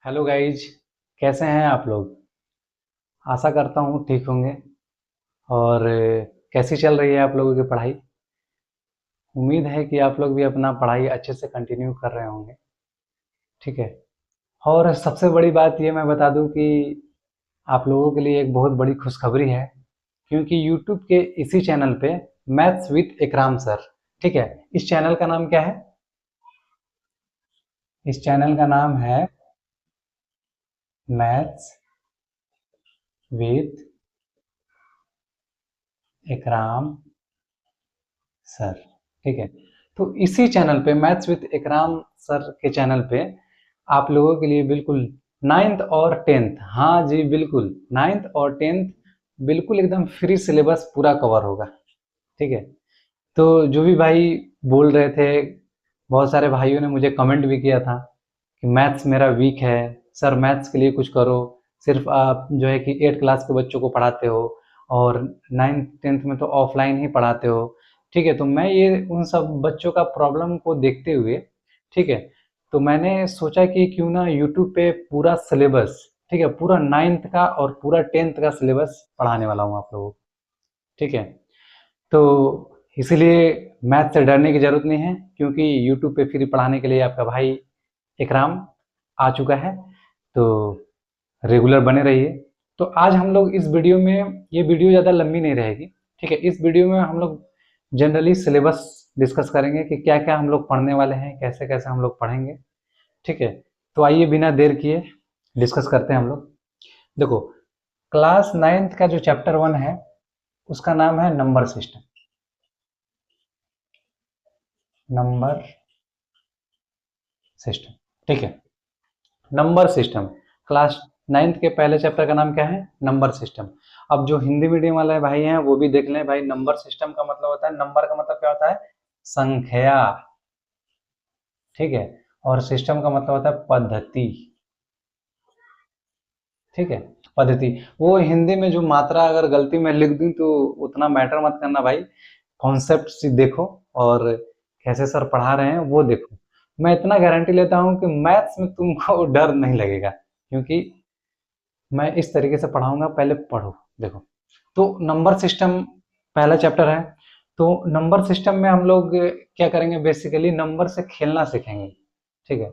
Hello guys. कैसे हैं आप लोग? आशा करता हूँ ठीक होंगे। और कैसी चल रही है आप लोगों की पढ़ाई? उम्मीद है कि आप लोग भी अपना पढ़ाई अच्छे से कंटिन्यू कर रहे होंगे। ठीक है। और सबसे बड़ी बात ये मैं बता दूं कि आप लोगों के लिए एक बहुत बड़ी खुशखबरी है, क्योंकि यूट्यूब के इसी चैनल पे मैथ्स विद इकराम सर, ठीक है, इस चैनल का नाम क्या है? इस चैनल का नाम है मैथ्स विद इकराम सर। ठीक है। तो इसी चैनल पे मैथ्स विद इकराम सर के चैनल पे आप लोगों के लिए बिल्कुल नाइन्थ और टेंथ, हाँ जी बिल्कुल नाइन्थ और टेंथ बिल्कुल एकदम फ्री सिलेबस पूरा कवर होगा। ठीक है। तो जो भी भाई बोल रहे थे, बहुत सारे भाइयों ने मुझे कमेंट भी किया था कि मैथ्स मेरा वीक है, सर मैथ्स के लिए कुछ करो। सिर्फ आप जो है कि 8 क्लास के बच्चों को पढ़ाते हो और नाइन्थ टेंथ में तो ऑफलाइन ही पढ़ाते हो। ठीक है। तो मैं ये उन सब बच्चों का प्रॉब्लम को देखते हुए, ठीक है, तो मैंने सोचा कि क्यों ना यूट्यूब पे पूरा सिलेबस, ठीक है, पूरा नाइन्थ का और पूरा टेंथ का सिलेबस पढ़ाने वाला हूँ आप लोगों को। ठीक है। तो इसीलिए मैथ से डरने की ज़रूरत नहीं है, क्योंकि यूट्यूब पे फ्री पढ़ाने के लिए आपका भाई इकराम आ चुका है। तो रेगुलर बने रहिए। तो आज हम लोग इस वीडियो में, ये वीडियो ज़्यादा लंबी नहीं रहेगी। ठीक है। इस वीडियो में हम लोग जनरली सिलेबस डिस्कस करेंगे कि क्या क्या हम लोग पढ़ने वाले हैं, कैसे कैसे हम लोग पढ़ेंगे। ठीक है। तो आइए बिना देर किए डिस्कस करते हैं हम लोग। देखो, क्लास नाइन्थ का जो चैप्टर 1 है उसका नाम है नंबर सिस्टम। Number system. ठीक है। नंबर सिस्टम, क्लास नाइन्थ के पहले चैप्टर का नाम क्या है? Number system. अब जो हिंदी मीडियम वाले भाई हैं वो भी देख लें भाई, नंबर सिस्टम का मतलब होता है, नंबर का मतलब क्या होता है? संख्या। ठीक है। और सिस्टम का मतलब होता है पद्धति। ठीक है। पद्धति। वो हिंदी में जो मात्रा अगर गलती में लिख दूं तो उतना मैटर मत करना भाई, कॉन्सेप्ट देखो और कैसे सर पढ़ा रहे हैं वो देखो। मैं इतना गारंटी लेता हूं कि मैथ्स में तुमको डर नहीं लगेगा, क्योंकि मैं इस तरीके से पढ़ाऊंगा। पहले पढ़ो, देखो। तो नंबर सिस्टम पहला चैप्टर है। तो नंबर सिस्टम में हम लोग क्या करेंगे? बेसिकली नंबर से खेलना सीखेंगे। ठीक है।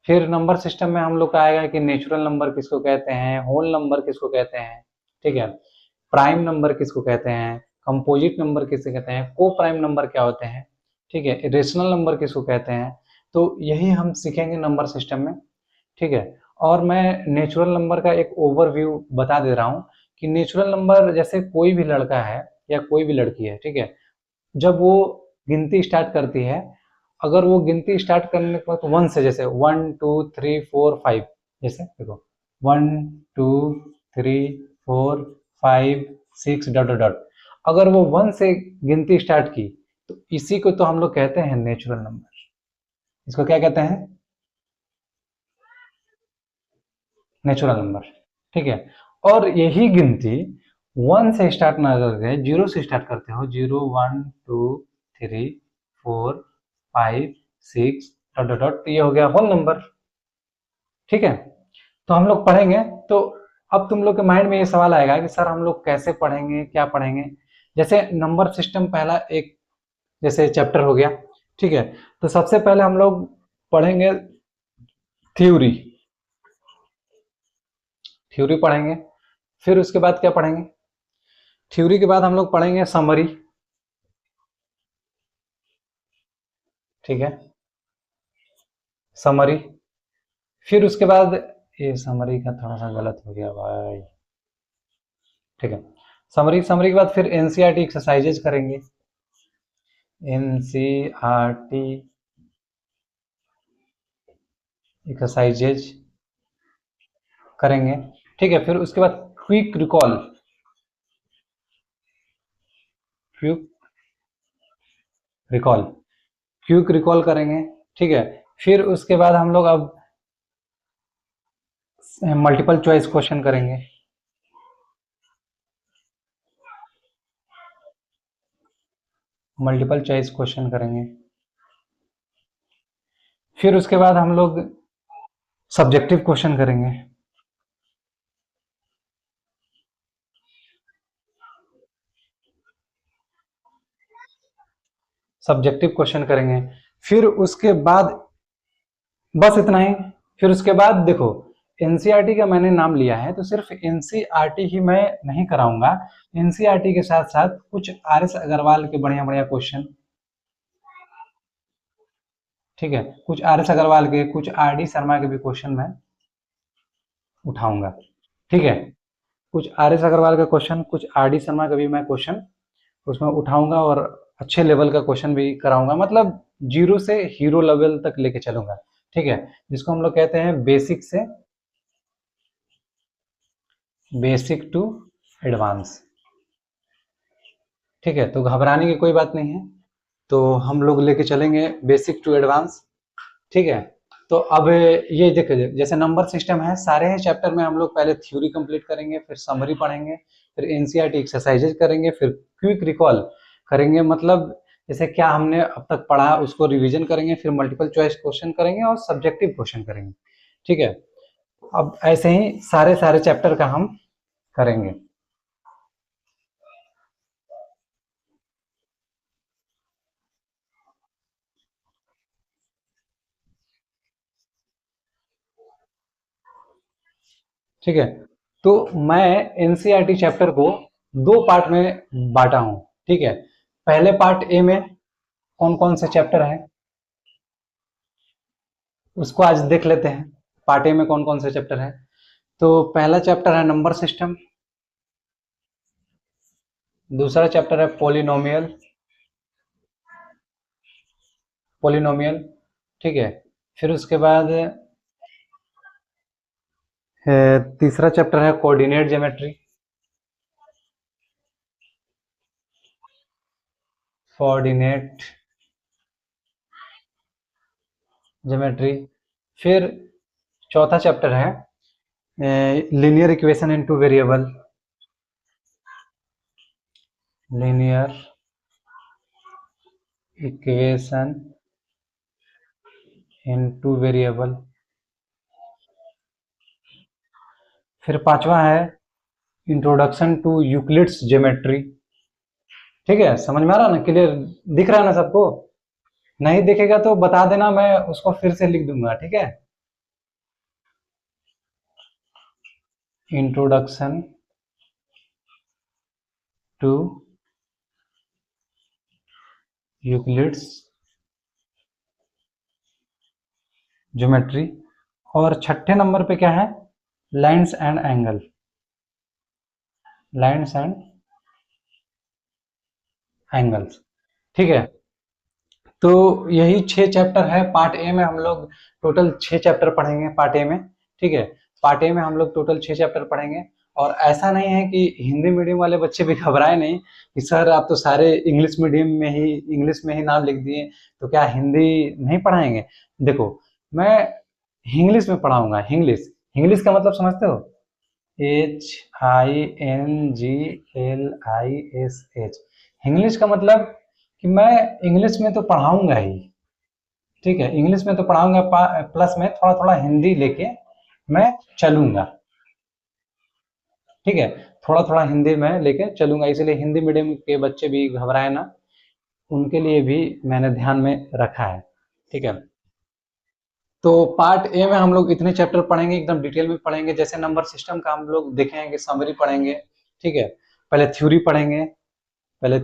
फिर नंबर सिस्टम में हम लोग का आएगा कि नेचुरल नंबर किसको कहते हैं, होल नंबर किसको कहते हैं, ठीक है, प्राइम नंबर किसको कहते हैं, कंपोजिट नंबर किसे कहते हैं, को प्राइम नंबर क्या होते हैं, ठीक है, रेशनल नंबर किसको कहते हैं। तो यही हम सीखेंगे नंबर सिस्टम में। ठीक है। और मैं नेचुरल नंबर का एक ओवरव्यू बता दे रहा हूँ कि नेचुरल नंबर जैसे कोई भी लड़का है या कोई भी लड़की है, ठीक है, जब वो गिनती स्टार्ट करती है, अगर वो गिनती स्टार्ट करने के बाद वन से, जैसे 1 2 3 4 5, जैसे देखो 1 2 3 4 5 6 डॉट डॉट डॉट, अगर वो वन से गिनती स्टार्ट की तो इसी को तो हम लोग कहते हैं नेचुरल नंबर। इसको क्या कहते हैं? Natural number. ठीक है। और यही गिनती वन से स्टार्ट ना करके जीरो से स्टार्ट करते हो, 0 1 2 3 4 5 6 डॉट डॉट डॉट, तो ये हो गया होल नंबर। ठीक है। तो हम लोग पढ़ेंगे। तो अब तुम लोग के माइंड में ये सवाल आएगा कि सर हम लोग कैसे पढ़ेंगे, क्या पढ़ेंगे? जैसे नंबर सिस्टम पहला एक जैसे चैप्टर हो गया। ठीक है। तो सबसे पहले हम लोग पढ़ेंगे थ्योरी। थ्योरी पढ़ेंगे। फिर उसके बाद क्या पढ़ेंगे? थ्योरी के बाद हम लोग पढ़ेंगे समरी। ठीक है। समरी। फिर उसके बाद, ये समरी का थोड़ा सा गलत हो गया भाई। ठीक है। समरी, समरी के बाद फिर एनसीईआरटी एक्सरसाइजेज करेंगे। एनसीईआरटी एक्सरसाइजेज करेंगे। ठीक है। फिर उसके बाद quick recall, quick recall, quick recall करेंगे। ठीक है। फिर उसके बाद हम लोग अब मल्टीपल चॉइस क्वेश्चन करेंगे। मल्टीपल चॉइस क्वेश्चन करेंगे। फिर उसके बाद हम लोग सब्जेक्टिव क्वेश्चन करेंगे। सब्जेक्टिव क्वेश्चन करेंगे, फिर उसके बाद बस इतना ही। फिर उसके बाद देखो, एनसीईआरटी का मैंने नाम लिया है तो सिर्फ एनसीईआरटी ही मैं नहीं कराऊंगा, एनसीईआरटी के साथ साथ कुछ आर एस अग्रवाल के बढ़िया बढ़िया क्वेश्चन, ठीक है, कुछ आर एस अग्रवाल के, कुछ आर डी शर्मा के भी क्वेश्चन मैं उठाऊंगा। ठीक है, कुछ आर एस अग्रवाल का क्वेश्चन, कुछ आर डी शर्मा का भी मैं क्वेश्चन उसमें उठाऊंगा और अच्छे लेवल का क्वेश्चन भी कराऊंगा, मतलब जीरो से हीरो लेवल तक लेके चलूंगा। ठीक है, जिसको हम लोग कहते हैं बेसिक से बेसिक टू एडवांस। ठीक है, तो घबराने की कोई बात नहीं है, तो हम लोग लेके चलेंगे बेसिक टू एडवांस। ठीक है, तो अब ये देखिए, जैसे नंबर सिस्टम है, सारे चैप्टर में हम लोग पहले थ्योरी कंप्लीट करेंगे, फिर समरी पढ़ेंगे, फिर एनसीईआरटी एक्सरसाइजेज करेंगे, फिर क्विक रिकॉल करेंगे, मतलब जैसे क्या हमने अब तक पढ़ा उसको रिवीजन करेंगे, फिर मल्टीपल चॉइस क्वेश्चन करेंगे और सब्जेक्टिव क्वेश्चन करेंगे। ठीक है, अब ऐसे ही सारे सारे चैप्टर का हम करेंगे। ठीक है, तो मैं एनसीईआरटी चैप्टर को दो पार्ट में बांटा हूं। ठीक है, पहले पार्ट ए में कौन कौन से चैप्टर हैं उसको आज देख लेते हैं, पार्ट ए में कौन कौन से चैप्टर है। तो पहला चैप्टर है नंबर सिस्टम, दूसरा चैप्टर है पोलिनोमियल, पोलिनोमियल। ठीक है, फिर उसके बाद तीसरा चैप्टर है कोऑर्डिनेट ज्योमेट्री, कोऑर्डिनेट ज्योमेट्री। फिर चौथा चैप्टर है linear equation in two variable, linear equation in two variable. फिर पांचवा है इंट्रोडक्शन टू यूक्लिड्स ज्योमेट्री। ठीक है, समझ में आ रहा ना, क्लियर दिख रहा है ना सबको? नहीं दिखेगा तो बता देना, मैं उसको फिर से लिख दूंगा। ठीक है, इंट्रोडक्शन टू यूक्लिड्स ज्योमेट्री। और छठे नंबर पे क्या है, lines and angle, lines and angles. ठीक है, तो यही 6 चैप्टर है पार्ट ए में, हम लोग टोटल 6 चैप्टर पढ़ेंगे पार्ट ए में। ठीक है, पार्ट ए में हम लोग टोटल 6 चैप्टर पढ़ेंगे। और ऐसा नहीं है कि हिंदी मीडियम वाले बच्चे भी घबराए नहीं कि सर आप तो सारे इंग्लिश मीडियम में ही, इंग्लिश में ही नाम लिख दिए, तो क्या हिंदी नहीं पढ़ाएंगे? देखो, मैं इंग्लिश में पढ़ाऊंगा। इंग्लिश, इंग्लिश का मतलब समझते हो? HINGLISH, इंग्लिश का मतलब कि मैं इंग्लिश में तो पढ़ाऊंगा ही। ठीक है, इंग्लिश में तो पढ़ाऊंगा, प्लस में थोड़ा थोड़ा हिंदी लेके मैं चलूंगा। ठीक है, थोड़ा थोड़ा हिंदी में लेके चलूंगा, इसलिए हिंदी मीडियम के बच्चे भी घबराए ना, उनके लिए भी मैंने ध्यान में रखा है। ठीक है, तो पार्ट ए में हम लोग इतने चैप्टर पढ़ेंगे, एकदम डिटेल में पढ़ेंगे। जैसे नंबर सिस्टम का हम लोग देखेंगे, समरी पढ़ेंगे। ठीक है, पहले थ्योरी पढ़ेंगे, पहले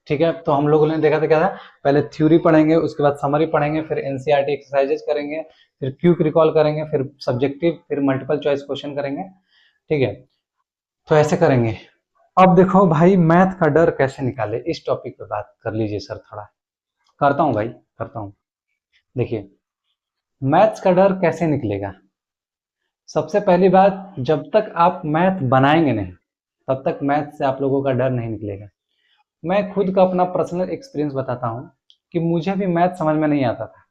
ठीक है, तो हम लोगों ने देखा था क्या था, पहले थ्योरी पढ़ेंगे, उसके बाद समरी पढ़ेंगे, फिर एनसीईआरटी एक्सरसाइजेज करेंगे, फिर क्विक रिकॉल करेंगे, फिर सब्जेक्टिव, फिर मल्टीपल चॉइस क्वेश्चन करेंगे। ठीक है, तो ऐसे करेंगे। अब देखो भाई, मैथ का डर कैसे निकाले, इस टॉपिक पे बात कर लीजिए सर थोड़ा। करता हूँ भाई, करता हूँ। देखिए, मैथ्स का डर कैसे निकलेगा? सबसे पहली बात, जब तक आप मैथ बनाएंगे नहीं तब तक मैथ से आप लोगों का डर नहीं निकलेगा। मैं खुद का अपना पर्सनल एक्सपीरियंस बताता हूँ कि मुझे भी मैथ समझ में नहीं आता था।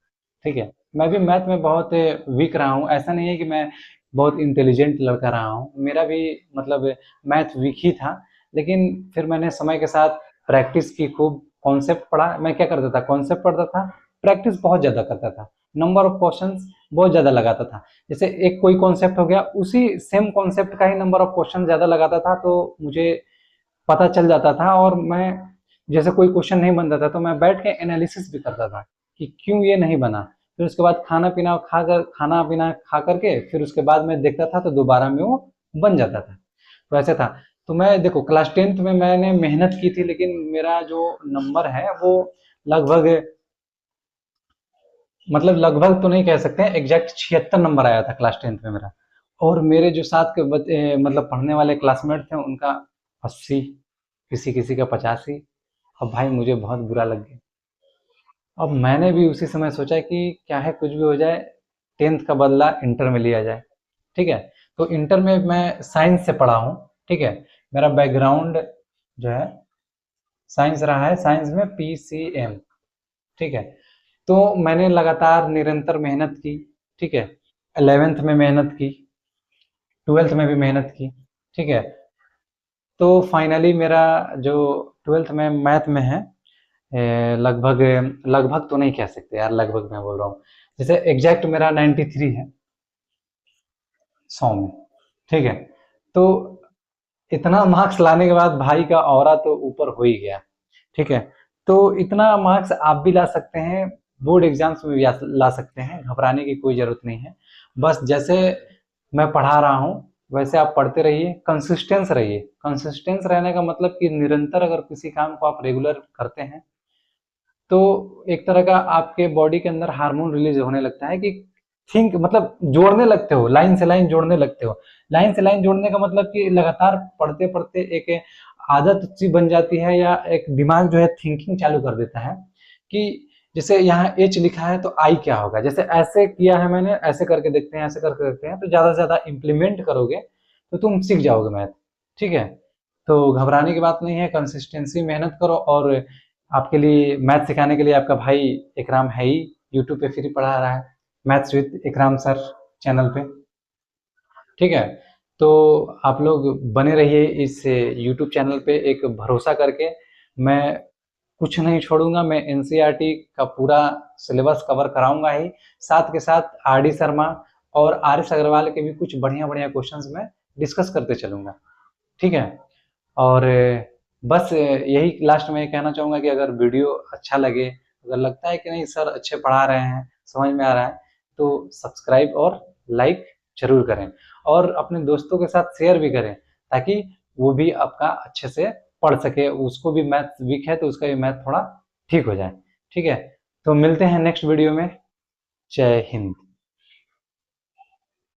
ठीक है, मैं भी मैथ में बहुत वीक रहा हूँ, ऐसा नहीं है कि मैं बहुत इंटेलिजेंट लड़का रहा हूँ, मेरा भी मतलब मैथ वीक ही था। लेकिन फिर मैंने समय के साथ प्रैक्टिस की, खूब कॉन्सेप्ट पढ़ा। मैं क्या करता था, कॉन्सेप्ट पढ़ता था, प्रैक्टिस बहुत ज़्यादा करता था, नंबर ऑफ क्वेश्चंस बहुत ज़्यादा लगाता था। जैसे एक कोई कॉन्सेप्ट हो गया, उसी सेम कॉन्सेप्ट का ही नंबर ऑफ क्वेश्चन ज़्यादा लगाता था, तो मुझे पता चल जाता था। और मैं जैसे कोई क्वेश्चन नहीं बनता था तो मैं बैठ के एनालिसिस भी करता था कि क्यों ये नहीं बना। फिर उसके बाद खाना पीना खा करके फिर उसके बाद मैं देखता था तो दोबारा में वो बन जाता था। तो ऐसे था। तो मैं देखो क्लास 10th में मैंने मेहनत की थी, लेकिन मेरा जो नंबर है वो लगभग, मतलब लगभग तो नहीं कह सकते हैं, एग्जैक्ट 76 नंबर आया था क्लास 10th में मेरा। और मेरे जो साथ के मतलब पढ़ने वाले क्लासमेट थे उनका 80, किसी किसी का 85। अब भाई मुझे बहुत बुरा लग गया। अब मैंने भी उसी समय सोचा कि क्या है, कुछ भी हो जाए, 10th का बदला इंटर में लिया जाए। ठीक है। तो इंटर में मैं साइंस से पढ़ा हूँ। ठीक है। मेरा बैकग्राउंड जो है साइंस रहा है, साइंस में PCM। ठीक है। तो मैंने लगातार निरंतर मेहनत की। ठीक है। 11th में मेहनत की, 12th में भी मेहनत की। ठीक है। तो फाइनली मेरा जो 12th में मैथ में है, लगभग, लगभग तो नहीं कह सकते यार, लगभग मैं बोल रहा हूँ, जैसे एग्जैक्ट मेरा 93 है 100 में। ठीक है। तो इतना मार्क्स लाने के बाद भाई का ऑरा तो ऊपर हो ही गया। ठीक है। तो इतना मार्क्स आप भी ला सकते हैं, बोर्ड एग्जाम्स में भी ला सकते हैं, घबराने की कोई जरूरत नहीं है। बस जैसे मैं पढ़ा रहा हूँ वैसे आप पढ़ते रहिए, कंसिस्टेंस रहिए। कंसिस्टेंस रहने का मतलब कि निरंतर अगर किसी काम को आप रेगुलर करते हैं तो एक तरह का आपके बॉडी के अंदर हार्मोन रिलीज होने लगता है कि थिंक, मतलब जोड़ने लगते हो, लाइन से लाइन जोड़ने लगते हो। लाइन से लाइन जोड़ने का मतलब कि लगातार पढ़ते पढ़ते एक आदत सी बन जाती है, या एक दिमाग जो है थिंकिंग चालू कर देता है कि जैसे यहाँ एच लिखा है तो आई क्या होगा, जैसे ऐसे किया है मैंने, ऐसे करके देखते हैं, ऐसे करके देखते हैं, तो ज्यादा से ज्यादा इम्प्लीमेंट करोगे तो तुम सीख जाओगे मैथ। ठीक है। तो घबराने की बात नहीं है, कंसिस्टेंसी मेहनत करो। और आपके लिए मैथ सिखाने के लिए आपका भाई इकराम है ही, यूट्यूब पे फ्री पढ़ा रहा है, maths with Ikram sir channel पे। ठीक है। तो आप लोग बने रहिए इस यूट्यूब चैनल पे, एक भरोसा करके। मैं कुछ नहीं छोड़ूंगा, मैं एनसीईआरटी का पूरा सिलेबस कवर कराऊंगा ही, साथ के साथ RD शर्मा और RS अग्रवाल के भी कुछ बढ़िया बढ़िया क्वेश्चंस मैं डिस्कस करते चलूंगा। ठीक है। और बस यही लास्ट में कहना चाहूँगा कि अगर वीडियो अच्छा लगे, अगर लगता है कि नहीं सर अच्छे पढ़ा रहे हैं, समझ में आ रहा है, तो सब्सक्राइब और लाइक जरूर करें। और अपने दोस्तों के साथ शेयर भी करें, ताकि वो भी आपका अच्छे से पढ़ सके, उसको भी मैथ वीक है तो उसका भी मैथ थोड़ा ठीक हो जाए। ठीक है। तो मिलते हैं नेक्स्ट वीडियो में। जय हिंद।